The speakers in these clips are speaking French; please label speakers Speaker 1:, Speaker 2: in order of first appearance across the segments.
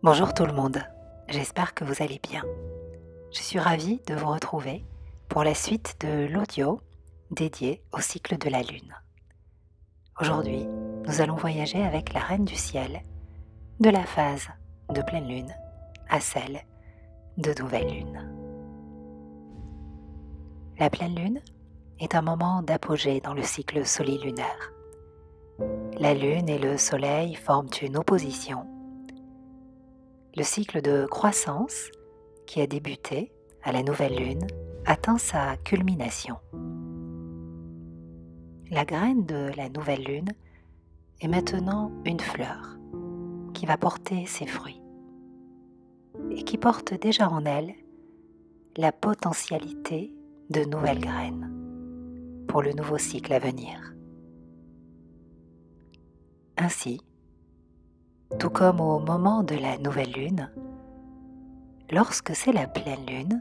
Speaker 1: Bonjour tout le monde, j'espère que vous allez bien. Je suis ravie de vous retrouver pour la suite de l'audio dédié au cycle de la Lune. Aujourd'hui, nous allons voyager avec la Reine du Ciel de la phase de pleine Lune à celle de nouvelle Lune. La pleine Lune est un moment d'apogée dans le cycle solilunaire. La Lune et le Soleil forment une opposition. Le cycle de croissance, qui a débuté à la nouvelle Lune, atteint sa culmination. La graine de la nouvelle Lune est maintenant une fleur qui va porter ses fruits et qui porte déjà en elle la potentialité de nouvelles graines pour le nouveau cycle à venir. Ainsi, tout comme au moment de la nouvelle Lune, lorsque c'est la pleine Lune,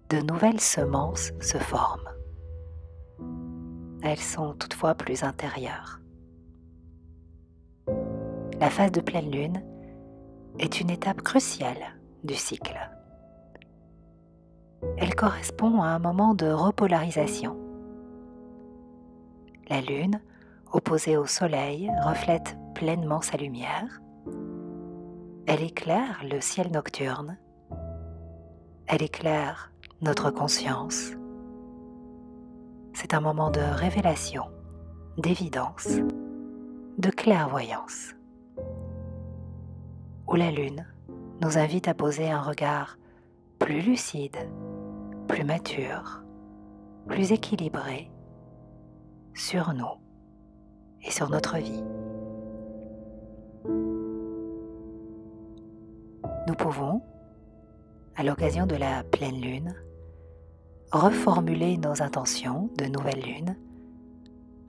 Speaker 1: de nouvelles semences se forment. Elles sont toutefois plus intérieures. La phase de pleine Lune est une étape cruciale du cycle. Elle correspond à un moment de repolarisation. La Lune, opposée au Soleil, reflète pleinement sa lumière. Elle éclaire le ciel nocturne. Elle éclaire notre conscience. C'est un moment de révélation, d'évidence, de clairvoyance, où la Lune nous invite à poser un regard plus lucide, plus mature, plus équilibré sur nous et sur notre vie. Nous pouvons, à l'occasion de la pleine Lune, reformuler nos intentions de nouvelle Lune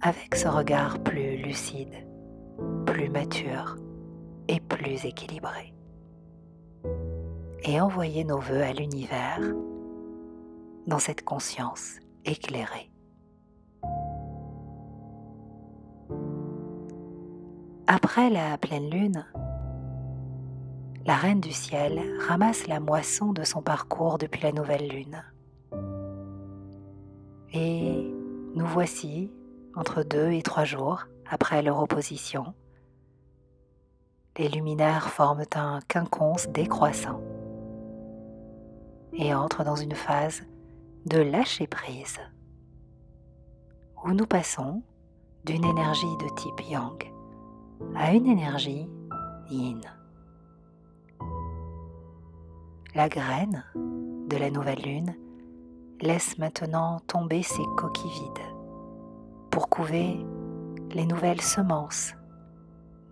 Speaker 1: avec ce regard plus lucide, plus mature et plus équilibré. Et envoyer nos vœux à l'univers dans cette conscience éclairée. Après la pleine Lune, la Reine du Ciel ramasse la moisson de son parcours depuis la nouvelle Lune. Et nous voici entre 2 et 3 jours après leur opposition. Les luminaires forment un quinconce décroissant et entrent dans une phase de lâcher-prise, où nous passons d'une énergie de type Yang à une énergie Yin. La graine de la nouvelle Lune laisse maintenant tomber ses coquilles vides pour couver les nouvelles semences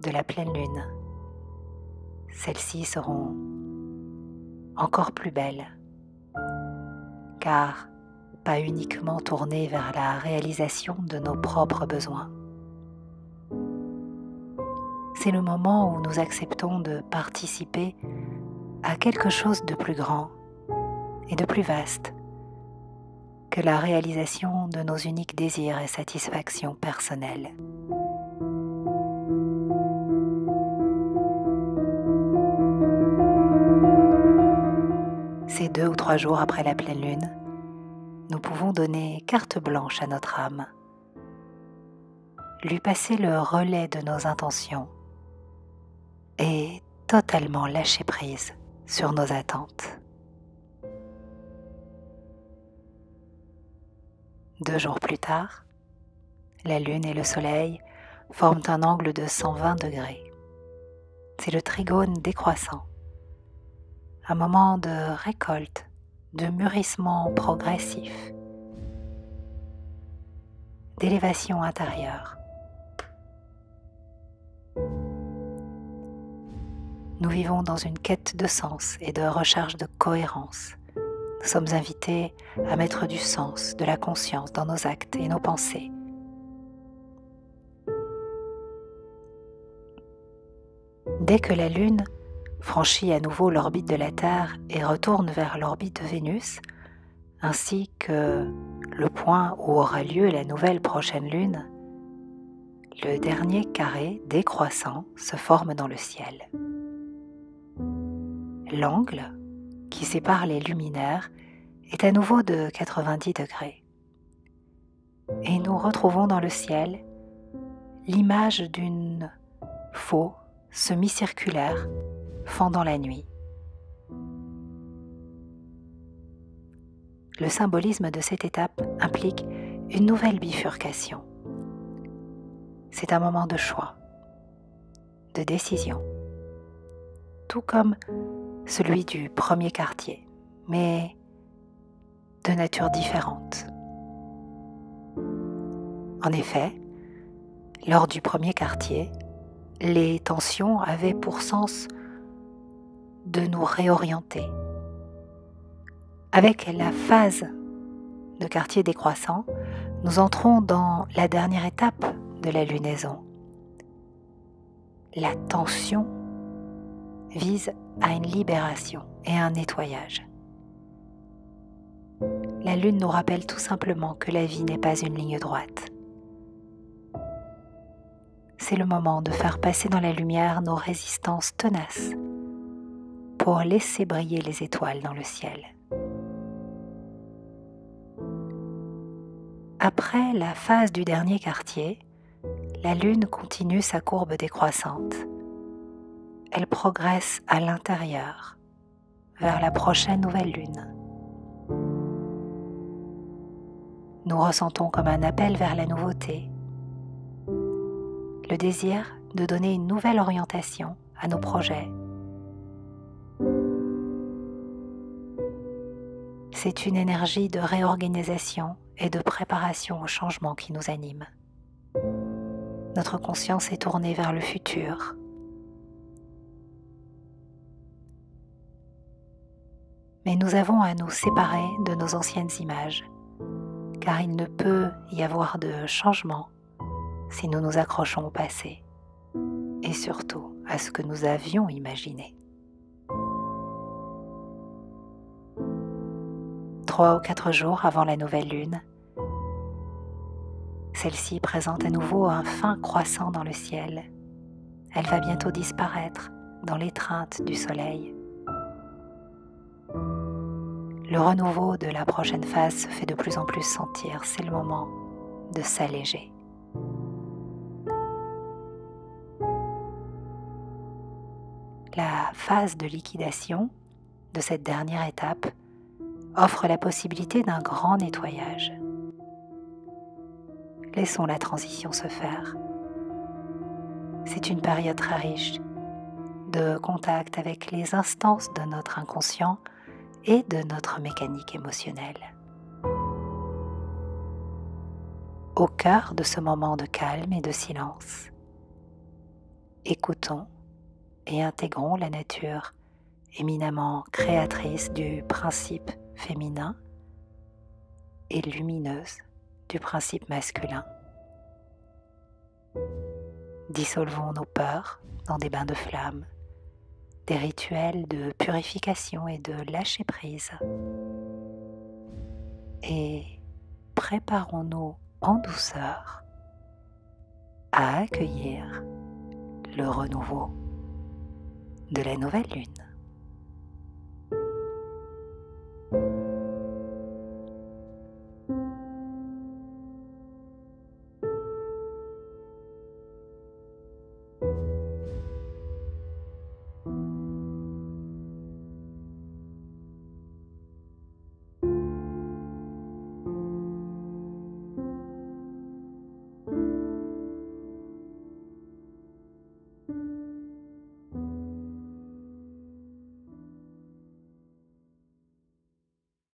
Speaker 1: de la pleine Lune. Celles-ci seront encore plus belles, car pas uniquement tournées vers la réalisation de nos propres besoins. C'est le moment où nous acceptons de participer à quelque chose de plus grand et de plus vaste que la réalisation de nos uniques désirs et satisfactions personnelles. Ces 2 ou 3 jours après la pleine Lune, nous pouvons donner carte blanche à notre âme, lui passer le relais de nos intentions et totalement lâcher prise sur nos attentes. 2 jours plus tard, la Lune et le Soleil forment un angle de 120 degrés. C'est le trigone décroissant, un moment de récolte, de mûrissement progressif, d'élévation intérieure. Nous vivons dans une quête de sens et de recherche de cohérence. Nous sommes invités à mettre du sens, de la conscience dans nos actes et nos pensées. Dès que la Lune franchit à nouveau l'orbite de la Terre et retourne vers l'orbite de Vénus, ainsi que le point où aura lieu la nouvelle prochaine Lune, le dernier carré décroissant se forme dans le ciel. L'angle qui sépare les luminaires est à nouveau de 90 degrés. Et nous retrouvons dans le ciel l'image d'une faux semi-circulaire fendant la nuit. Le symbolisme de cette étape implique une nouvelle bifurcation. C'est un moment de choix, de décision, tout comme celui du premier quartier, mais de nature différente. En effet, lors du premier quartier, les tensions avaient pour sens de nous réorienter. Avec la phase de quartier décroissant, nous entrons dans la dernière étape de la lunaison. La tension vise à une libération et un nettoyage. La lune nous rappelle tout simplement que la vie n'est pas une ligne droite. C'est le moment de faire passer dans la lumière nos résistances tenaces pour laisser briller les étoiles dans le ciel. Après la phase du dernier quartier, la lune continue sa courbe décroissante. Elle progresse à l'intérieur, vers la prochaine nouvelle lune. Nous ressentons comme un appel vers la nouveauté, le désir de donner une nouvelle orientation à nos projets. C'est une énergie de réorganisation et de préparation au changement qui nous anime. Notre conscience est tournée vers le futur. Mais nous avons à nous séparer de nos anciennes images, car il ne peut y avoir de changement si nous nous accrochons au passé, et surtout à ce que nous avions imaginé. 3 ou 4 jours avant la nouvelle lune, celle-ci présente à nouveau un fin croissant dans le ciel. Elle va bientôt disparaître dans l'étreinte du soleil. Le renouveau de la prochaine phase se fait de plus en plus sentir. C'est le moment de s'alléger. La phase de liquidation de cette dernière étape offre la possibilité d'un grand nettoyage. Laissons la transition se faire. C'est une période très riche de contact avec les instances de notre inconscient et de notre mécanique émotionnelle. Au cœur de ce moment de calme et de silence, écoutons et intégrons la nature éminemment créatrice du principe féminin et lumineuse du principe masculin. Dissolvons nos peurs dans des bains de flammes, des rituels de purification et de lâcher prise. Et préparons-nous en douceur à accueillir le renouveau de la nouvelle lune.